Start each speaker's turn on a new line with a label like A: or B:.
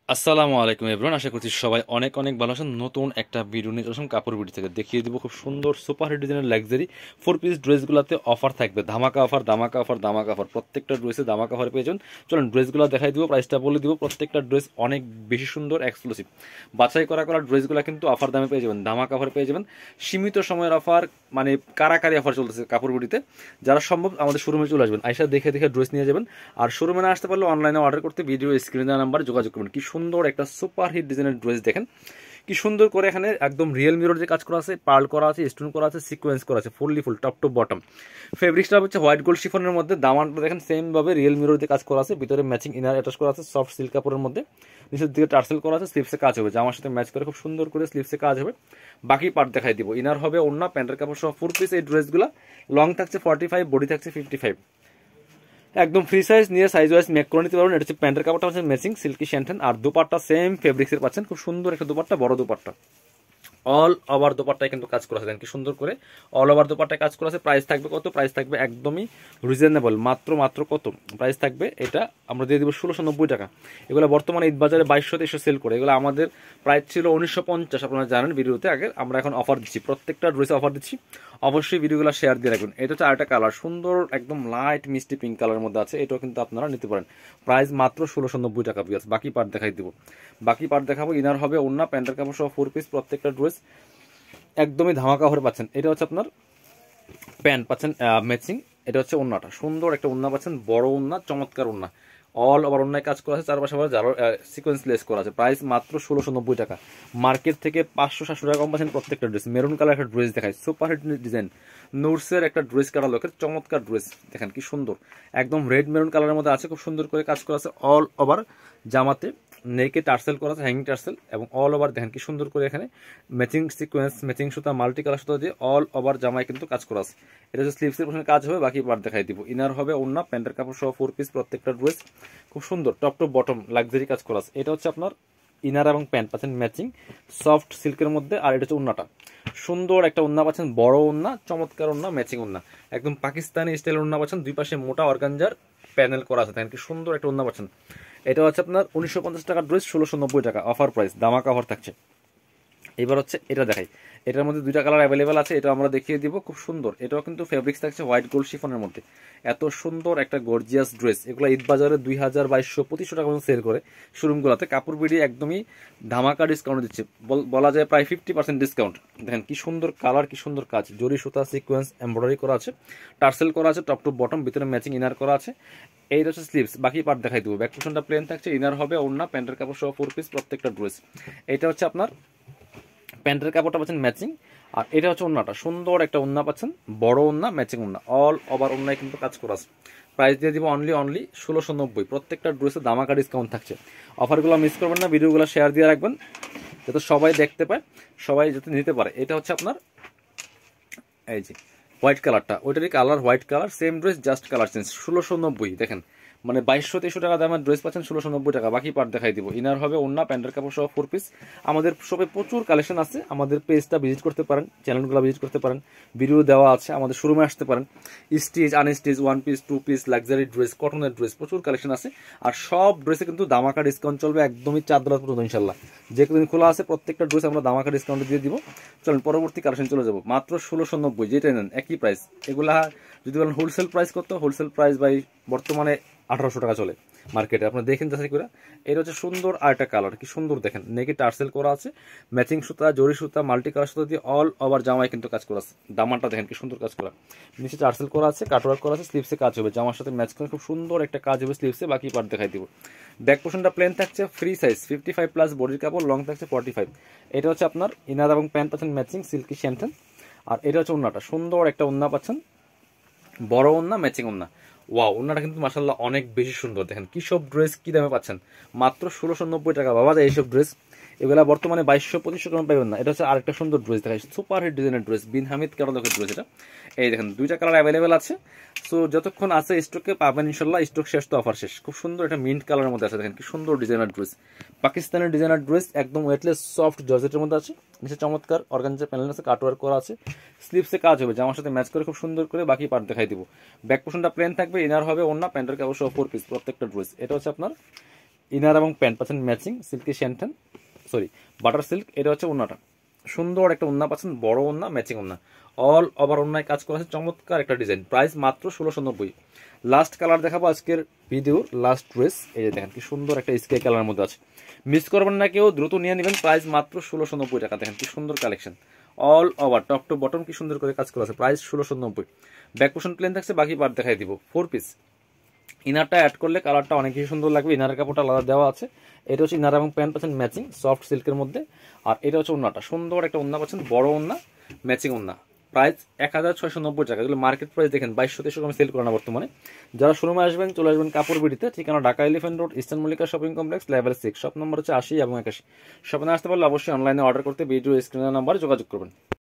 A: আসসালামু আলাইকুম এভরিওয়ান, আশা করছি সবাই অনেক অনেক ভালো আছেন। নতুন একটা ভিডিও নিয়ে চলে আসলাম কাপড় বিডি থেকে। দেখিয়ে দিব খুব সুন্দর সুপার হিট ডিজাইনের লাক্সারি 4 পিস ড্রেসগুলোতে অফার থাকবে। ধামাকা অফার, ধামাকা অফার, ধামাকা অফার। প্রত্যেকটা ড্রেসে ধামাকা অফার পেয়ে যাবেন। চলুন ড্রেসগুলো দেখাই দিব, প্রাইসটা বলে দিব। প্রত্যেকটা ড্রেস অনেক বেশি সুন্দর, এক্সক্লুসিভ বাছাই করা করা ড্রেসগুলো কিন্তু অফার দামে পেয়ে যাবেন, ধামাকা অফার পেয়ে যাবেন। সীমিত সময়ের অফার, মানে কারাকারি অফার চলতেছে কাপড় বিডিতে। যারা সম্ভব আমাদের শোরুমে চলে আসবেন, আইসা দেখে দেখে ড্রেস নিয়ে যাবেন। আর শোরুমে না আসতে পারলে অনলাইনে অর্ডার করতে ভিডিও স্ক্রিনে দেওয়া নাম্বারে যোগাযোগ করবেন। কি সুন্দর একটা সুপার হিট ডিজাইনের ড্রেস দেখেন, কি সুন্দর করে এখানে একদম রিয়েল মিরর যে কাজ করা আছে, পার্ল করা আছে, স্টোন করা আছে, সিকোয়েন্স করা আছে, fully full top to bottom. ফেব্রিক্সটা হচ্ছে হোয়াইট গোল্ড শিফনের মধ্যে। দামানটা দেখেন সেম ভাবে রিয়েল মিরর দিয়ে কাজ করা আছে, ভিতরে ম্যাচিং ইনার অ্যাটাচ করা আছে সফট সিল্ক কাপড়ের মধ্যে। নিচের দিকে টার্সেল করা আছে, স্লিভসে কাজ হবে, জামার সাথে ম্যাচ করে খুব সুন্দর করে স্লিভসে কাজ হবে। বাকি পার্ট দেখাই দিব। ইনার হবে ওড়না, প্যান্টের কাপড় সহ 4 পিস এই ড্রেসগুলো। লং থাকছে 45, বডি থাকছে 55। একদম ফ্রি সাইজ নিয়ে সাইজ ওয়াইজ মেক করে নিতে পারবেন। এটা হচ্ছে প্যান্টের কাপড়টা হচ্ছে ম্যাচিং সিল্কি শ্যান্টেন, আর দুপাট্টা সেম ফেব্রিক্সের পাচ্ছেন। খুব সুন্দর একটা দুপাট্টা, বড় দুপাট্টা। অল ওভার দোপাট্টায় কিন্তু কাজ করা আছে, দেখেন কি সুন্দর করে অল ওভার দোপাট্টায় কাজ করা আছে। প্রাইস থাকবে কত? প্রাইস থাকবে একদমই রিজনেবল, মাত্র মাত্র কত প্রাইস থাকবে এটা আমরা দিয়ে দিব 1690 টাকা। এগুলো বর্তমানে ঈদ বাজারে 2200 সেল করে। এগুলো আমাদের প্রাইস ছিল 1950, আপনারা জানেন ভিডিওতে আগে। আমরা এখন অফার দিচ্ছি, প্রত্যেকটা ড্রেসে অফার দিচ্ছি। অবশ্যই ভিডিওগুলো শেয়ার দিয়ে রাখবেন। এটা হচ্ছে আরেকটা কালার, সুন্দর একদম লাইট মিষ্টি পিঙ্ক কালারের মধ্যে আছে। এটাও কিন্তু আপনারা নিতে পারেন। প্রাইস মাত্র 1690 টাকা পিস। বাকি পার্ট দেখাই দিব, বাকি পার্ট দেখাবো। ইনার হবে ওড়না, প্যান্টের কাপড় সহ 4 পিস প্রত্যেকটা ড্রেস একদমই ধামাকা অফারে পাচ্ছেন। এটা হচ্ছে আপনার প্যান্ট পাচ্ছেন ম্যাচিং। এটা হচ্ছে ওড়নাটা, সুন্দর একটা ওড়না পাচ্ছেন, বড় ওড়না, চমৎকার ওড়না। অল ওভার ওড়নায় কাজ করা আছে, চারপাশে আবার যারা সিকোয়েন্স লেস করা আছে। প্রাইস মাত্র 1690 টাকা। মার্কেট থেকে 500-700 টাকা কম পাচ্ছেন প্রত্যেকটা ড্রেস। মেরুন কালার একটা ড্রেস দেখায়, সুপার হিট ডিজাইন, নুটসের একটা ড্রেস কাটা লোকের চমৎকার ড্রেস দেখেন কি সুন্দর। একদম রেড মেরুন কালারের মধ্যে আছে, খুব সুন্দর করে কাজ করা আছে। অল ওভার জামাতে নেকে টার্সেল করা আছে, হ্যাঙ্গিং টার্সেল, এবং অল ওভার দেখেন কি সুন্দর করে এখানে ম্যাচিং সিকোয়েন্স, ম্যাচিং সুতা, মাল্টি কালার সুতা দিয়ে অল ওভার জামায় কিন্তু কাজ করা আছে। এটা হচ্ছে স্লিভসের পোর্শনে কাজ হবে, বাকি পার্ট দেখাই দিব। ইনার হবে ওড়না, প্যান্টের কাপড় সহ 4 পিস প্রত্যেকটা ড্রেস খুব সুন্দর টপ টু বটম লাক্সারি কাজ করা আছে। এটা হচ্ছে আপনার ইনার এবং প্যান্ট পাচ্ছেন ম্যাচিং সফট সিল্কের মধ্যে। আর এটা হচ্ছে ওড়নাটা, সুন্দর একটা ওড়না পাচ্ছেন, বড় ওড়না, চমৎকার ওড়না, ম্যাচিং ওড়না, একদম পাকিস্তানি স্টাইল ওড়না পাচ্ছেন। দুই পাশে মোটা অর্গানজার প্যানেল করা আছে, দেখেন কি সুন্দর একটা ওড়না পাচ্ছেন। এটা হচ্ছে আপনার 1950 টাকার ড্রেস, 1690 টাকা অফার প্রাইস, দামাকা অফার থাকছে। এবার হচ্ছে এটা দেখাই। এটার মধ্যে দুইটা কালার অ্যাভেলেবেল আছে, এটা আমরা দেখিয়ে দিব। খুব সুন্দর, এটাও কিন্তু ফেব্রিক্স থাকছে হোয়াইট গোল্ড শিফনের মধ্যে। এত সুন্দর একটা গর্জিয়াস ড্রেস, এগুলো ঈদ বাজারে 2000, 2200, 2500 টাকা সেল করে শোরুমগুলোতে। কাপড় বিড়ি একদমই ধামাকা ডিসকাউন্ট দিচ্ছে, বলা যায় প্রায় 50% ডিসকাউন্ট। দেখেন কি সুন্দর কালার, কি সুন্দর কাজ, জরি সুতা, সিকোয়েন্স, এমব্রয়ডারি করা আছে, টার্সেল করা আছে টপ টু বটম, ভিতরে ম্যাচিং ইনার করা আছে। এই হচ্ছে স্লিভস, বাকি পার্ট দেখাই দেবো। ব্যাক পোর্শনটা প্লেন থাকছে, ইনার হবে ওড়না, প্যান্টের কাপড় সহ 4 পিস প্রত্যেকটা ড্রেস। এটা হচ্ছে আপনার প্যান্টের কাপড়টা পাচ্ছেন ম্যাচিং, আর এটা হচ্ছে ওড়নাটা, সুন্দর একটা ওড়না পাচ্ছেন, বড় ওড়না, ম্যাচিং ওড়না, অল ওভার ওড়নায় কিন্তু কাজ করা আছে। প্রাইস দিয়ে দিব অনলি 1690। প্রত্যেকটা ড্রেসে দামাকা ডিসকাউন্ট থাকছে। অফারগুলো মিস করবেন না, ভিডিওগুলো শেয়ার দিয়ে রাখবেন যাতে সবাই দেখতে পায়, সবাই যাতে নিতে পারে। এটা হচ্ছে আপনার এই যে হোয়াইট কালারটা, ওইটারই colour white colour, same dress just colour change. 1690 দেখেন, মানে 2200-2300 টাকা দামের ড্রেস পাচ্ছেন 1690 টাকা। বাকি পার্ট দেখাই দিব। ইনার হবে ওড়না, প্যান্টের কাপড় সহ 4 পিস। আমাদের শপে প্রচুর কালেকশন আছে, আমাদের পেজটা ভিজিট করতে পারেন, চ্যানেলগুলো ভিজিট করতে পারেন, ভিডিও দেওয়া আছে, আমাদের শোরুমে আসতে পারেন। Stitch, unstitch, 1 piece, 2 piece, luxury dress, কটনের ড্রেস, প্রচুর কালেকশন আছে। আর সব ড্রেসে কিন্তু দামাকা ডিসকাউন্ট চলবে একদমই 4 রাত পর্যন্ত ইনশাল্লাহ। যে কদিন খোলা আছে প্রত্যেকটা ড্রেস আমরা দামাকা ডিসকাউন্ট দিয়ে দিব। চলুন পরবর্তী কালেকশন চলে যাবো। মাত্র 1690, যেটা নেন একই প্রাইস। এগুলা যদি বলেন হোলসেল প্রাইস কত, হোলসেল প্রাইস বাই বর্তমানে 1800 টাকা চলে মার্কেটে, আপনারা দেখেন যাচাই করে। এটা হচ্ছে সুন্দর আরেকটা কালার, কি সুন্দর দেখেন, নেকে টার্সেল করা আছে, ম্যাচিং সুতা, জরি সুতা, মাল্টি কালার সুতা দিয়ে অল ওভার জামায় কিন্তু কাজ করা আছে। দামানটা দেখেন কি সুন্দর কাজ করা, নিচে টার্সেল করা আছে, কাটওয়ার্ক করা আছে, স্লিভসে কাজ হবে, জামার সাথে ম্যাচ করে খুব সুন্দর একটা কাজ হবে স্লিভসে। বাকি পার্ট দেখাই দিব। ব্যাক পোর্শনটা প্লেন থাকছে, ফ্রি সাইজ 55 প্লাস বডির কাপড়, লং থাকছে 45। এটা হচ্ছে আপনার ইনার এবং প্যান্ট পাচ্ছেন ম্যাচিং সিল্কি শ্যান্টেন। আর এটা হচ্ছে ওড়নাটা, সুন্দর একটা ওড়না পাচ্ছেন, বড় ওড়না, ম্যাচিং ওড়না। ওয়াও, ওড়নাটা কিন্তু মাশাআল্লাহ অনেক বেশি সুন্দর। দেখেন কি সব ড্রেস কি দামে পাচ্ছেন, মাত্র 1690 টাকা। বাবা যায় এইসব ড্রেস, এগুলা বর্তমানে 2200-2500 টাকা পাবেন না। এটা হচ্ছে আরেকটা সুন্দর ড্রেস দেখায়, সুপার হিট ডিজাইনের ড্রেস, বিন হামিদ কারোলের ড্রেস। এটা এই দেখেন দুইটা কালার অ্যাভেলেবেল আছে। সো যতক্ষণ আছে স্টকে পাবেন ইনশাল্লাহ, স্টক শেষ তো অফার শেষ। খুব সুন্দর একটা মিন্ট কালারের মধ্যে আছে, দেখেন কি সুন্দর ডিজাইনার ড্রেস, পাকিস্তানের ডিজাইনার ড্রেস, একদম ওয়েটলেস সফট জর্জেটের মধ্যে আছে। নিচে চমৎকার অর্গানজা প্যানেল আছে, কাটওয়ার্ক করা আছে, স্লিভসে কাজ হবে, জামার সাথে ম্যাচ করে খুব সুন্দর করে। বাকি পার্ট দেখাই দিব। ব্যাক পোর্শনটা প্লেন থাকবে, ইনার হবে ওড়না, প্যান্টের কাপড় সহ 4 পিস প্রত্যেকটা ড্রেস। এটা হচ্ছে আপনার ইনার এবং প্যান্ট পাচ্ছেন matching silky shantung, sorry butter silk. এটা হচ্ছে ওন্নাটা, সুন্দর একটা ওন্না পাচ্ছেন, বড় ওন্না, ম্যাচিং ওন্না, অল ওভার ওন্নায় কাজ করা আছে, চমৎকার একটা ডিজাইন। প্রাইস মাত্র 1690। লাস্ট কালার দেখাবো আজকের ভিডিওর লাস্ট ড্রেস। এই যে দেখেন কি সুন্দর একটা স্কাই কালারের মধ্যে আছে, মিস করবেন না কেউ, দ্রুত নিয়ে নেবেন। প্রাইস মাত্র 1690 টাকা। দেখেন কি সুন্দর collection, all over top to bottom কি সুন্দর করে কাজ করা আছে। প্রাইস 1690। ব্যাক পোর্শন প্লেন থাকছে, বাকি পার্ট দেখাই দিব। 4 পিস, ইনারটা অ্যাড করলে কালারটা অনেক বেশি সুন্দর লাগবে। ইনারের কাপড়টা আলাদা দেওয়া আছে। এটা হচ্ছে ইনার এবং প্যান্ট পাচ্ছেন ম্যাচিং সফট সিল্কের মধ্যে। আর এটা হচ্ছে ওন্নাটা, সুন্দর একটা ওন্না পাচ্ছেন, বড় ওন্না, ম্যাচিং ওন্না। প্রাইস 1690 টাকা। এগুলো মার্কেট প্রাইস দেখেন 2200-2300 আমি সেল করে না বর্তমানে। যারা শোরুমে আসবেন চলে আসবেন কাপড় বিডিতে, ঠিকানা Dhaka elephant road, eastern Mallika shopping complex, level 6, shop number হচ্ছে 80 এবং 81। শপে আসতে পারলে অবশ্যই অনলাইনে অর্ডার করতে ভিডিও স্ক্রিনের নাম্বারে যোগাযোগ করবেন।